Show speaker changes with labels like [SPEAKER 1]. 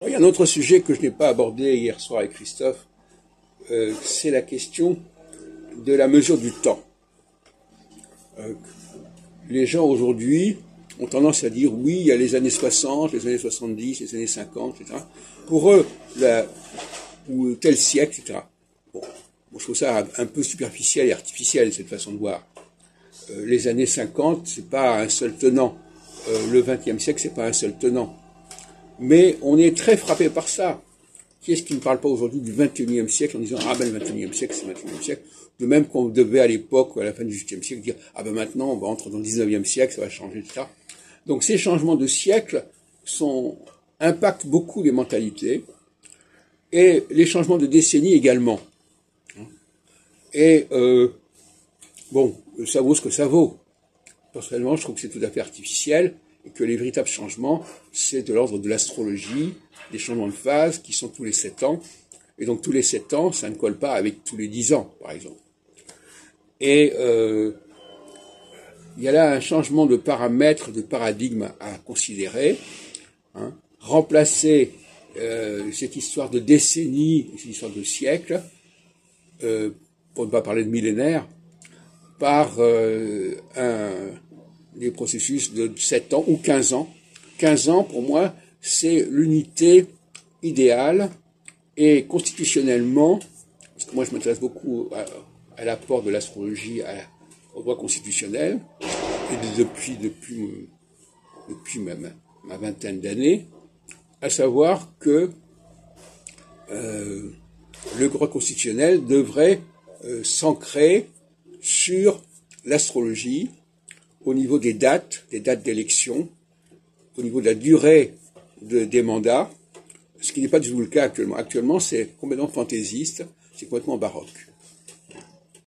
[SPEAKER 1] Il y a un autre sujet que je n'ai pas abordé hier soir avec Christophe, c'est la question de la mesure du temps. Les gens aujourd'hui ont tendance à dire oui, il y a les années 60, les années 70, les années 50, etc. Pour eux, ou tel siècle, etc. Bon, je trouve ça un peu superficiel et artificiel, cette façon de voir. Les années 50, c'est pas un seul tenant. Le XXe siècle, c'est pas un seul tenant. Mais on est très frappé par ça. Qui est-ce qui ne parle pas aujourd'hui du XXIe siècle en disant ah ben le XXIe siècle c'est le XXIe siècle, de même qu'on devait à l'époque ou à la fin du XVIIIe siècle dire ah ben maintenant on va entrer dans le XIXe siècle, ça va changer, etc. Donc ces changements de siècle impactent beaucoup les mentalités et les changements de décennies également. Et bon, ça vaut ce que ça vaut. Personnellement, je trouve que c'est tout à fait artificiel et que les véritables changements, c'est de l'ordre de l'astrologie, des changements de phase qui sont tous les 7 ans. Et donc tous les 7 ans, ça ne colle pas avec tous les 10 ans, par exemple. Et il y a là un changement de paramètre, de paradigme à considérer. Remplacer cette histoire de décennies, cette histoire de siècles, pour ne pas parler de millénaires, par des processus de 7 ans ou 15 ans. 15 ans, pour moi, c'est l'unité idéale et constitutionnellement, parce que moi je m'intéresse beaucoup à l'apport de l'astrologie au droit constitutionnel, et depuis même ma vingtaine d'années, à savoir que le droit constitutionnel devrait s'ancrer sur l'astrologie au niveau des dates d'élection, au niveau de la durée des mandats, ce qui n'est pas du tout le cas actuellement. Actuellement, c'est complètement fantaisiste, c'est complètement baroque.